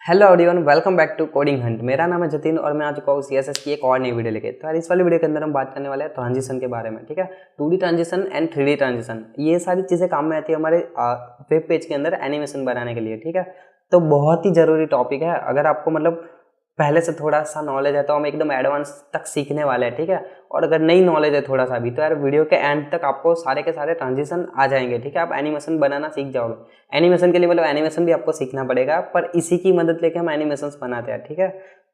Hello everyone, welcome back to Coding Hunt. मेरा नाम है जतिन और मैं आ चुका हूँ सीएसएस की एक और नई वीडियो लेके। तो यार इस वाली वीडियो के अंदर हम बात करने वाले हैं ट्रांजिशन के बारे में। ठीक है, 2D transition and 3D transition, ये सारी चीज़ें काम में आती है हमारे वेब पेज के अंदर एनिमेशन बनाने के लिए। ठीक है, तो बहुत ही ज़रूरी टॉपिक है। अगर आपको मतलब पहले से थोड़ा सा नॉलेज है तो हम एकदम एडवांस तक सीखने वाले हैं। ठीक है, और अगर नई नॉलेज है थोड़ा सा भी तो यार वीडियो के एंड तक आपको सारे के सारे ट्रांजिशन आ जाएंगे। ठीक है, आप एनिमेशन बनाना सीख जाओगे। एनिमेशन के लिए मतलब एनिमेशन भी आपको सीखना पड़ेगा, पर इसी की मदद लेके हम एनिमेशंस बनाते हैं। ठीक है,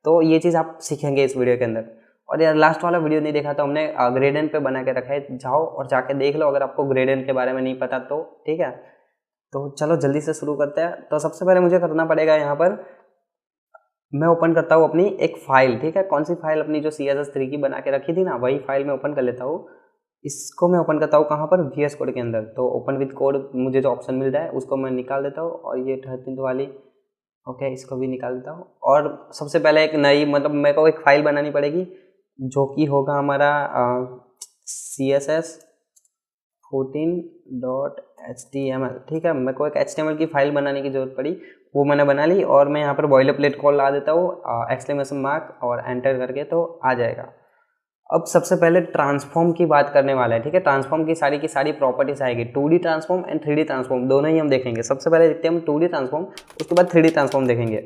तो ये चीज़ आप सीखेंगे इस वीडियो के अंदर। और यार लास्ट वाला वीडियो नहीं देखा तो हमने ग्रेडियंट पे बना के रखा है, जाओ और जाके देख लो अगर आपको ग्रेडियंट के बारे में नहीं पता तो। ठीक है, तो चलो जल्दी से शुरू करते हैं। तो सबसे पहले मुझे करना पड़ेगा, यहाँ पर मैं ओपन करता हूँ अपनी एक फाइल। ठीक है, कौन सी फाइल? अपनी जो CSS3 की बना के रखी थी ना, वही फाइल मैं ओपन कर लेता हूँ। इसको मैं ओपन करता हूँ कहाँ पर? VS कोड के अंदर। तो ओपन विद कोड मुझे जो ऑप्शन मिल रहा है उसको मैं निकाल देता हूँ, और ये 13 वाली ओके इसको भी निकाल देता हूँ। और सबसे पहले एक नई मतलब मेरे को एक फाइल बनानी पड़ेगी जो कि होगा हमारा CSS14.html। ठीक है, मेरे को एक HTML की फाइल बनाने की जरूरत पड़ी, वो मैंने बना ली। और मैं यहाँ पर बॉयलरप्लेट कॉल ला देता हूँ एक्सक्लेमेशन मार्क और एंटर करके, तो आ जाएगा। अब सबसे पहले ट्रांसफॉर्म की बात करने वाला है। ठीक है, ट्रांसफॉर्म की सारी प्रॉपर्टीज आएगी। 2D transform and 3D transform दोनों ही हम देखेंगे। सबसे पहले देखते हैं हम 2D ट्रांसफॉर्म, उसके बाद 3D ट्रांसफॉर्म देखेंगे।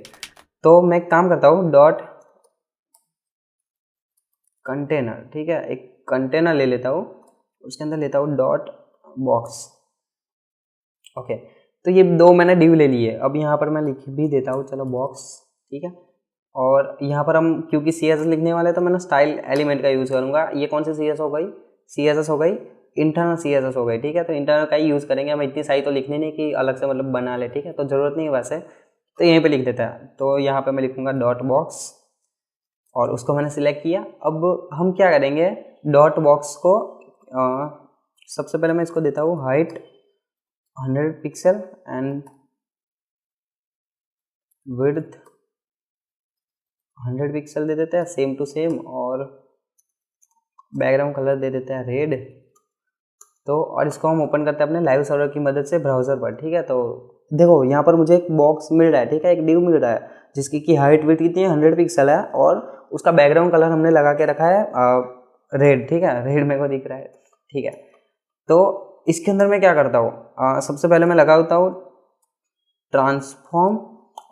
तो मैं एक काम करता हूँ, डॉट कंटेनर। ठीक है, एक कंटेनर ले लेता हूँ, उसके अंदर लेता हूँ डॉट बॉक्स। ओके, तो ये दो मैंने डिव ले लिए। अब यहाँ पर मैं लिख भी देता हूँ, चलो बॉक्स। ठीक है, और यहाँ पर हम क्योंकि CSS लिखने वाले हैं तो मैंने स्टाइल एलिमेंट का यूज़ करूँगा। ये कौन सी CSS हो गई? CSS हो गई, इंटरनल CSS हो गई। ठीक है, तो इंटरनल का ही यूज़ करेंगे हम। इतनी सारी तो लिखनी नहीं कि अलग से मतलब बना ले। ठीक है, तो ज़रूरत नहीं है वैसे, तो यहीं पे लिख देता है। तो यहाँ पे मैं लिखूँगा डॉट बॉक्स, और उसको मैंने सिलेक्ट किया। अब हम क्या करेंगे, डॉट बॉक्स को सबसे पहले मैं इसको देता हूँ height 100 pixel and width 100 pixel दे देते हैं, सेम टू सेम। और बैकग्राउंड कलर दे देते हैं रेड। तो और इसको हम ओपन करते हैं अपने लाइव सर्वर की मदद से ब्राउज़र पर। ठीक है, तो देखो यहाँ पर मुझे एक बॉक्स मिल रहा है। ठीक है, एक डिव मिल रहा है जिसकी की हाइट विड्थ कितनी है? 100 पिक्सल है, और उसका बैकग्राउंड कलर हमने लगा के रखा है रेड। ठीक है, रेड मेरे को दिख रहा है। ठीक है, तो इसके अंदर मैं क्या करता हूँ, सबसे पहले मैं लगाता हूँ ट्रांसफॉर्म,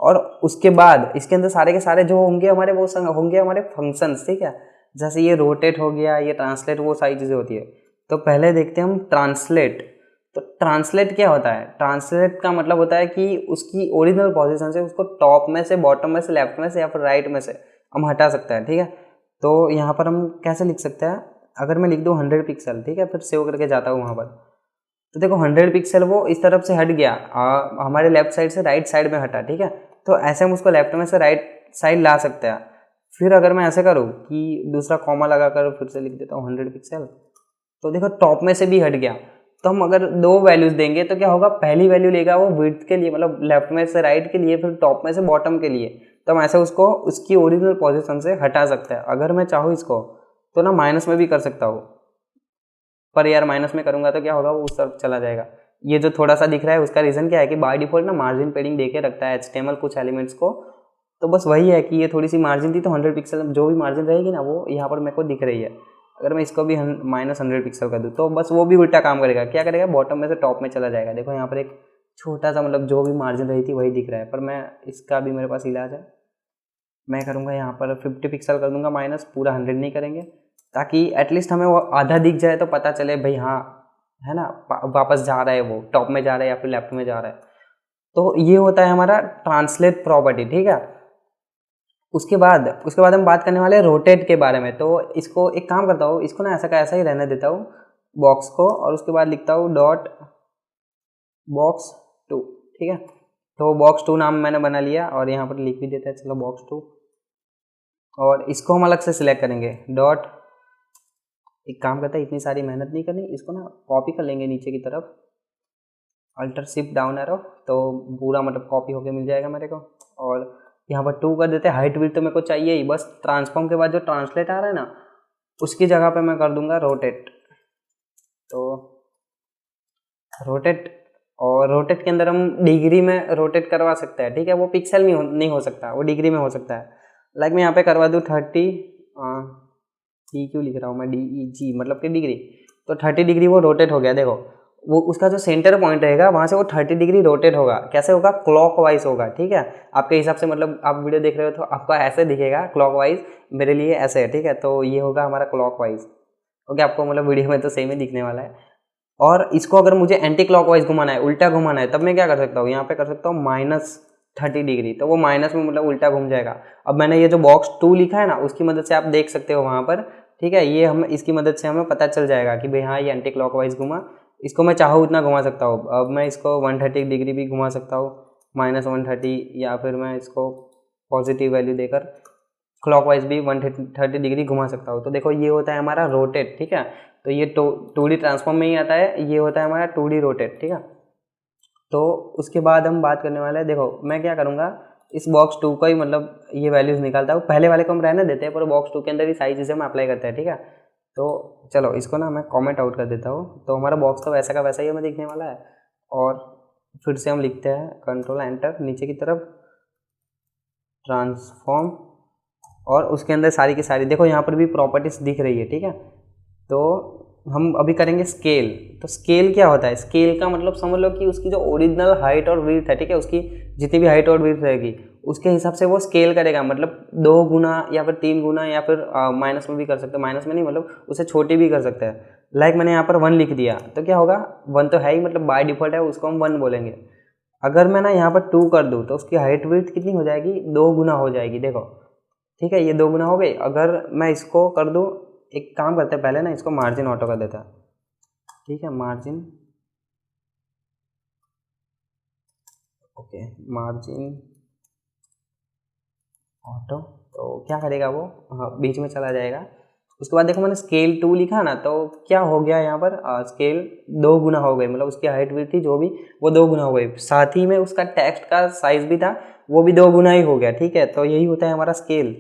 और उसके बाद इसके अंदर सारे के सारे जो होंगे हमारे वो होंगे हमारे फंक्शंस। ठीक है, जैसे ये रोटेट हो गया, ये ट्रांसलेट, वो सारी चीज़ें होती है। तो पहले देखते हैं हम ट्रांसलेट। तो ट्रांसलेट क्या होता है? ट्रांसलेट का मतलब होता है कि उसकी ओरिजिनल पोजीशन से उसको टॉप में से, बॉटम में से, लेफ्ट में से या फिर राइट में से हम हटा सकते हैं। ठीक है, तो यहाँ पर हम कैसे लिख सकते हैं? अगर मैं लिख दूँ 100 पिक्सल, ठीक है, फिर सेव करके जाता हूँ वहाँ पर, तो देखो 100 पिक्सल वो इस तरफ से हट गया, हमारे लेफ्ट साइड से राइट साइड में हटा। ठीक है, तो ऐसे हम उसको लेफ्ट में से राइट साइड ला सकते हैं। फिर अगर मैं ऐसे करूँ कि दूसरा कॉमा लगाकर फिर से लिख देता हूँ 100 पिक्सल, तो देखो टॉप में से भी हट गया। तो हम अगर दो वैल्यूज देंगे तो क्या होगा, पहली वैल्यू लेगा वो विड्थ के लिए, मतलब लेफ्ट में से राइट के लिए, फिर टॉप में से बॉटम के लिए। तो हम ऐसे उसको उसकी ओरिजिनल पोजीशन से हटा सकते हैं। अगर मैं चाहूँ इसको तो ना माइनस में भी कर सकता हूँ, पर यार माइनस में करूंगा तो क्या होगा, वो उस तरफ चला जाएगा। ये जो थोड़ा सा दिख रहा है उसका रीज़न क्या है कि बाय डिफॉल्ट ना मार्जिन पेडिंग देके रखता है HTML कुछ एलिमेंट्स को। तो बस वही है कि ये थोड़ी सी मार्जिन थी, तो 100 पिक्सल जो भी मार्जिन रहेगी ना वो यहाँ पर मेरे को दिख रही है। अगर मैं इसको भी -100 पिक्सल कर दूँ तो बस वो भी उल्टा काम करेगा। क्या करेगा, बॉटम में से टॉप में चला जाएगा। देखो यहाँ पर एक छोटा सा मतलब जो भी मार्जिन रही थी वही दिख रहा है, पर मैं इसका भी मेरे पास इलाज है। मैं करूँगा यहाँ पर 50 पिक्सल कर दूंगा माइनस, पूरा 100 नहीं करेंगे, ताकि एटलीस्ट हमें वो आधा दिख जाए तो पता चले भाई हाँ है ना, वापस जा रहा है, वो टॉप में जा रहा है या फिर लेफ्ट में जा रहा है। तो ये होता है हमारा ट्रांसलेट प्रॉपर्टी। ठीक है, उसके बाद हम बात करने वाले हैं रोटेट के बारे में। तो इसको एक काम करता हूँ, इसको ना ऐसा का ऐसा ही रहने देता हूँ बॉक्स को, और उसके बाद लिखता हूँ डॉट बॉक्स 2। ठीक है, तो बॉक्स 2 नाम मैंने बना लिया, और यहाँ पर लिख भी देते हैं चलो बॉक्स 2। और इसको हम अलग से सिलेक्ट करेंगे डॉट, एक काम करता है इतनी सारी मेहनत नहीं करनी, इसको ना कॉपी कर लेंगे नीचे की तरफ, अल्टर शिफ्ट डाउन एरो, तो पूरा मतलब कॉपी होके मिल जाएगा मेरे को। और यहाँ पर 2 कर देते हैं। हाइट विड्थ तो मेरे को चाहिए ही, बस ट्रांसफॉर्म के बाद जो ट्रांसलेट आ रहा है ना उसकी जगह पे मैं कर दूंगा रोटेट। तो रोटेट और रोटेट के अंदर हम डिग्री में रोटेट करवा सकते हैं, ठीक है। वो पिक्सल नहीं हो सकता, वो डिग्री में हो सकता है। लाइक मैं यहाँ पे करवा दूँ 30, टी क्यों लिख रहा हूँ मैं, DEG मतलब कि डिग्री, तो 30 डिग्री वो रोटेट हो गया। देखो वो उसका जो सेंटर पॉइंट रहेगा वहाँ से वो 30 डिग्री रोटेट होगा। कैसे होगा? क्लॉकवाइज होगा, ठीक है। आपके हिसाब से मतलब आप वीडियो देख रहे हो तो आपको ऐसे दिखेगा क्लॉकवाइज, मेरे लिए ऐसे है, ठीक है। तो ये होगा हमारा क्लॉकवाइज। ओके, आपको मतलब वीडियो में तो सेम ही दिखने वाला है। और इसको अगर मुझे एंटी क्लॉकवाइज घुमाना है, उल्टा घुमाना है, तब मैं क्या कर सकता हूँ? यहाँ पे कर सकता हूँ -30 डिग्री, तो वो माइनस में मतलब उल्टा घूम जाएगा। अब मैंने ये जो बॉक्स 2 लिखा है ना, उसकी मदद से आप देख सकते हो वहाँ पर, ठीक है। ये हम इसकी मदद से हमें पता चल जाएगा कि भाई हाँ ये एंटी क्लॉकवाइज घुमा। इसको मैं चाहूँ उतना घुमा सकता हूँ। अब मैं इसको 130 डिग्री भी घुमा सकता हूँ, -130, या फिर मैं इसको पॉजिटिव वैल्यू देकर क्लॉकवाइज भी 130 डिग्री घुमा सकता हूँ। तो देखो ये होता है हमारा रोटेट, ठीक है। तो ये 2D ट्रांसफॉर्म में ही आता है, ये होता है हमारा 2D रोटेट, ठीक है। तो उसके बाद हम बात करने वाले हैं, देखो मैं क्या करूँगा, इस बॉक्स 2 का ही मतलब ये वैल्यूज़ निकालता हूँ। पहले वाले को हम रहने देते हैं, पर बॉक्स 2 के अंदर ही सारी चीज़ें हम अप्लाई करते हैं, ठीक है। तो चलो इसको ना मैं कमेंट आउट कर देता हूँ। तो हमारा बॉक्स तो वैसा का वैसा ही हमें दिखने वाला है। और फिर से हम लिखते हैं कंट्रोल एंटर नीचे की तरफ, ट्रांसफॉर्म, और उसके अंदर सारी की सारी देखो यहाँ पर भी प्रॉपर्टीज दिख रही है, ठीक है। तो हम अभी करेंगे स्केल। तो स्केल क्या होता है? स्केल का मतलब समझ लो कि उसकी जो ओरिजिनल हाइट और विड्थ है, ठीक है, उसकी जितनी भी हाइट और विड्थ रहेगी उसके हिसाब से वो स्केल करेगा। मतलब 2 गुना या फिर 3 गुना, या फिर माइनस में भी कर सकते हैं, माइनस में नहीं मतलब उससे छोटी भी कर सकते हैं। लाइक मैंने यहाँ पर 1 लिख दिया तो क्या होगा, 1 तो है ही, मतलब बाय डिफॉल्ट है, उसको हम 1 बोलेंगे। अगर मैं ना यहाँ पर 2 कर दूँ तो उसकी हाइट विड्थ कितनी हो जाएगी? 2 गुना हो जाएगी, देखो, ठीक है। ये 2 गुना हो गई। अगर मैं इसको कर दूँ, एक काम करते हैं पहले ना इसको मार्जिन ऑटो कर देता है, ठीक है। मार्जिन, ओके, मार्जिन ऑटो, तो क्या करेगा वो, हाँ बीच में चला जाएगा। उसके बाद देखो मैंने स्केल 2 लिखा ना, तो क्या हो गया यहाँ पर, स्केल 2 गुना हो गई, मतलब उसकी हाइट भी थी जो भी, वो 2 गुना हो गई। साथ ही में उसका टेक्स्ट का साइज भी था, वो भी 2 गुना ही हो गया, ठीक है। तो यही होता है हमारा स्केल।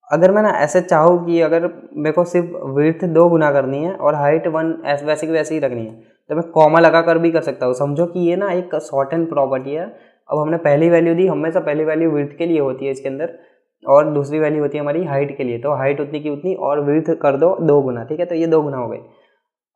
अगर मैं ना ऐसे चाहूँ कि अगर मेरे को सिर्फ विड्थ 2 गुना करनी है और हाइट 1 वैसे की वैसे ही रखनी है, तो मैं कॉमा लगा कर भी कर सकता हूँ। समझो कि ये ना एक शॉर्ट एंड प्रॉपर्टी है। अब हमने पहली वैल्यू दी, हमेशा पहली वैल्यू विड्थ के लिए होती है इसके अंदर, और दूसरी वैल्यू होती है हमारी हाइट के लिए। तो हाइट उतनी की उतनी और विड्थ कर दो 2 गुना, ठीक है। तो ये 2 गुना हो गई।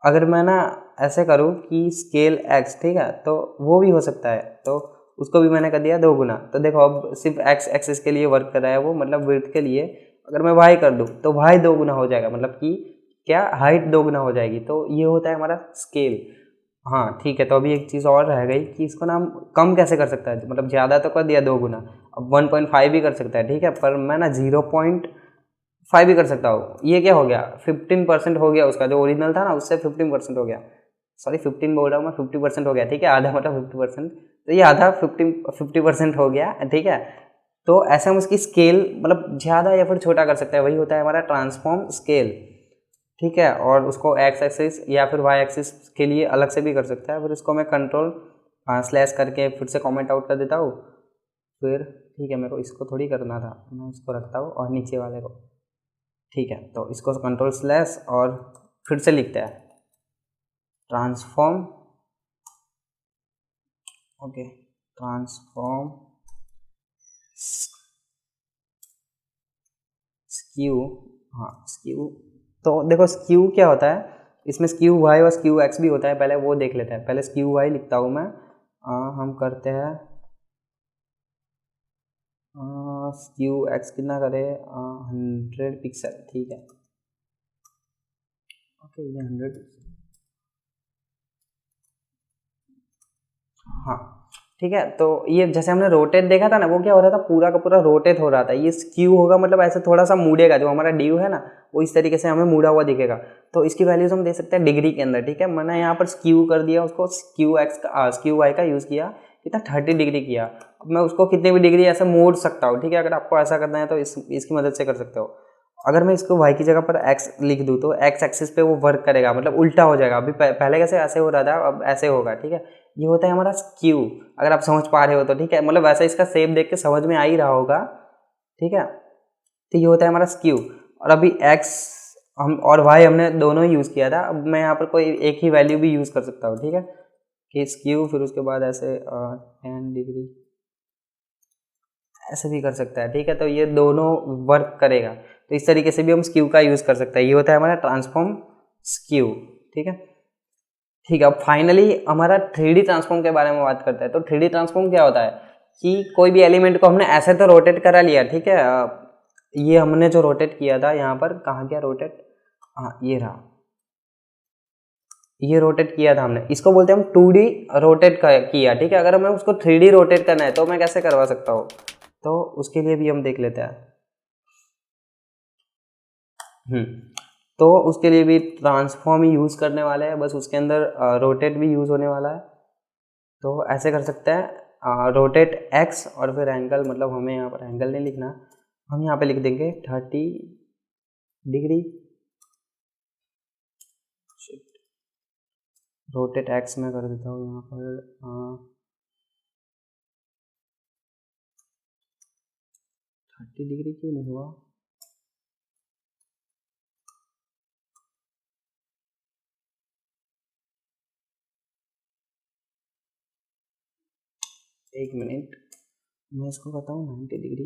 अगर मैं ना ऐसे करूँ कि स्केल x, ठीक है, तो वो भी हो सकता है, तो उसको भी मैंने कर दिया 2 गुना। तो देखो अब सिर्फ x एक्सिस के लिए वर्क कर रहा है वो, मतलब विड्थ के लिए। अगर मैं y कर दूँ तो y 2 गुना हो जाएगा, मतलब कि क्या, हाइट 2 गुना हो जाएगी। तो ये होता है हमारा स्केल। हाँ ठीक है। तो अभी एक चीज़ और रह गई कि इसको ना हम कम कैसे कर सकता है, मतलब ज़्यादा तो कर दिया 2 गुना, अब 1.5 भी कर सकता है, ठीक है। पर मैं ना 0.5 भी कर सकता हूँ। ये क्या हो गया, 15% हो गया उसका, जो ओरिजिनल था ना उससे 15% हो गया। सॉरी 15 बोल रहा हूँ मैं, 50% हो गया, ठीक है। आधा मतलब 50%, तो ये आधा 50% हो गया, ठीक है। तो ऐसे हम उसकी स्केल मतलब ज़्यादा या फिर छोटा कर सकते हैं, वही होता है हमारा ट्रांसफॉर्म स्केल, ठीक है। और उसको एक्स एक्सिस या फिर वाई एक्सिस के लिए अलग से भी कर सकता है। फिर इसको मैं कंट्रोल स्लैश करके फिर से कमेंट आउट कर देता हूँ। फिर ठीक है, मेरे को इसको थोड़ी करना था, मैं इसको रखता हूँ और नीचे वाले को, ठीक है। तो इसको कंट्रोल स्लैश और फिर से लिखते हैं ट्रांसफॉर्म, ओके, ट्रांसफॉर्म स्क्यू, हाँ स्क्यू। तो देखो स्क्यू क्या होता है, इसमें स्क्यू वाई और स्क्यू एक्स भी होता है, पहले वो देख लेते हैं। पहले स्क्यू वाई लिखता हूँ मैं, हम करते हैं स्क्यू एक्स कितना करें, 100 पिक्सल, ठीक है। ओके ये 100, हाँ ठीक है। तो ये जैसे हमने रोटेट देखा था ना, वो क्या हो रहा था, पूरा का पूरा रोटेट हो रहा था। ये स्क्यू होगा मतलब ऐसे थोड़ा सा मुड़ेगा, जो हमारा ड्यू है ना वो इस तरीके से हमें मुड़ा हुआ दिखेगा। तो इसकी वैल्यूज हम दे सकते हैं डिग्री के अंदर, ठीक है। मैंने यहाँ पर स्क्यू कर दिया उसको, स्क्यू एक्स का स्क्यू वाई का यूज़ किया, कितना 30 डिग्री किया। अब मैं उसको कितनी भी डिग्री ऐसे मोड़ सकता हूँ, ठीक है। अगर आपको ऐसा करना है तो इसकी मदद से कर सकते हो। अगर मैं इसको y की जगह पर x लिख दूँ तो x एक्सिस पे वो वर्क करेगा, मतलब उल्टा हो जाएगा। अभी पहले कैसे ऐसे हो रहा था, अब ऐसे होगा, ठीक है। ये होता है हमारा स्क्यू, अगर आप समझ पा रहे हो तो, ठीक है। मतलब वैसे इसका शेप देख के समझ में आ ही रहा होगा, ठीक है। तो ये होता है हमारा स्क्यू। और अभी x हम और y हमने दोनों ही यूज़ किया था। अब मैं यहाँ पर कोई एक ही वैल्यू भी यूज़ कर सकता हूँ, ठीक है। कि स्क्यू, फिर उसके बाद ऐसे 10 डिग्री ऐसे भी कर सकता है, ठीक है। तो ये दोनों वर्क करेगा। तो इस तरीके से भी हम स्क्यू का यूज़ कर सकते हैं। ये होता है हमारा ट्रांसफॉर्म स्क्यू, ठीक है। ठीक है, अब फाइनली हमारा 3D ट्रांसफॉर्म के बारे में बात करते हैं। तो 3D ट्रांसफॉर्म क्या होता है कि कोई भी एलिमेंट को हमने ऐसे तो रोटेट करा लिया, ठीक है। ये हमने जो रोटेट किया था यहाँ पर, कहाँ गया रोटेट, हाँ ये रहा, ये रोटेट किया था हमने, इसको बोलते हैं हम 2D रोटेट किया, ठीक है। अगर हमें उसको 3D रोटेट करना है तो मैं कैसे करवा सकता हूँ, तो उसके लिए भी हम देख लेते हैं। तो उसके लिए भी ट्रांसफॉर्म ही यूज़ करने वाले हैं, बस उसके अंदर रोटेट भी यूज़ होने वाला है। तो ऐसे कर सकते हैं रोटेट एक्स और फिर एंगल, मतलब हमें यहाँ पर एंगल नहीं लिखना, हम यहाँ पे लिख देंगे 30 डिग्री। रोटेट एक्स में कर देता हूँ यहाँ पर 30 डिग्री क्यों नहीं हुआ, एक मिनट, मैं इसको बताऊँ 90 डिग्री।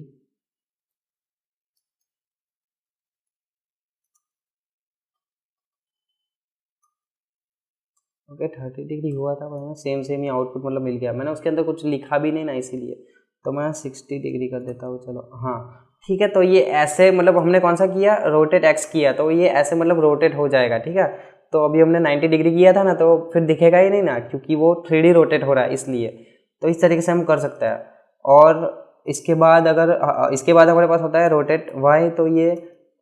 ओके 30 डिग्री हुआ था, पर सेम ही आउटपुट मतलब मिल गया। मैंने उसके अंदर कुछ लिखा भी नहीं ना, इसीलिए तो मैं 60 डिग्री कर देता हूँ। चलो हाँ ठीक है। तो ये ऐसे मतलब हमने कौन सा किया, रोटेट एक्स किया, तो ये ऐसे मतलब रोटेट हो जाएगा, ठीक है। तो अभी हमने 90 डिग्री किया था ना, तो फिर दिखेगा ही नहीं ना, क्योंकि वो 3D रोटेट हो रहा है इसलिए। तो इस तरीके से हम कर सकते हैं। और इसके बाद इसके बाद हमारे पास होता है रोटेट वाई, तो ये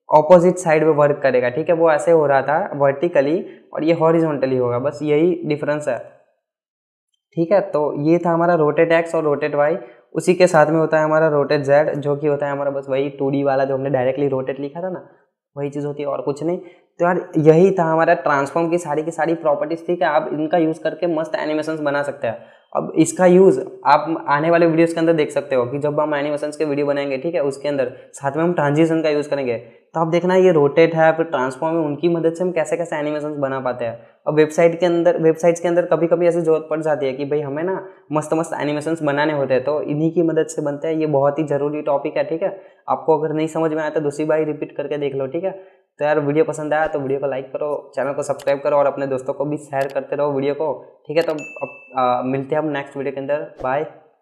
ऑपोजिट साइड में वर्क करेगा, ठीक है। वो ऐसे हो रहा था वर्टिकली और ये हॉरिजॉन्टली होगा, बस यही डिफरेंस है, ठीक है। तो ये था हमारा रोटेट एक्स और रोटेट वाई। उसी के साथ में होता है हमारा रोटेट जेड, जो कि होता है हमारा बस वही 2D वाला जो हमने डायरेक्टली रोटेट लिखा था ना, वही चीज़ होती है और कुछ नहीं। तो यार यही था हमारा ट्रांसफॉर्म की सारी प्रॉपर्टीज, ठीक है। आप इनका यूज़ करके मस्त एनिमेशंस बना सकते हैं। अब इसका यूज़ आप आने वाले वीडियोस के अंदर देख सकते हो कि जब हम एनिमेशंस के वीडियो बनाएंगे, ठीक है, उसके अंदर साथ में हम ट्रांजिशन का यूज़ करेंगे। तो आप देखना ये रोटेट है फिर ट्रांसफॉर्म है, उनकी मदद से हम कैसे कैसे एनिमेशंस बना पाते हैं। अब वेबसाइट्स के अंदर कभी कभी ऐसी जरूरत पड़ जाती है कि भाई हमें ना मस्त मस्त एनिमेशंस बनाने होते हैं, तो इन्हीं की मदद से बनते हैं। ये बहुत ही ज़रूरी टॉपिक है, ठीक है। आपको अगर नहीं समझ में आया तो दूसरी बार रिपीट करके देख लो, ठीक है। तो यार वीडियो पसंद आया तो वीडियो को लाइक करो, चैनल को सब्सक्राइब करो और अपने दोस्तों को भी शेयर करते रहो वीडियो को, ठीक है। तो अब मिलते हैं हम नेक्स्ट वीडियो के अंदर। बाय।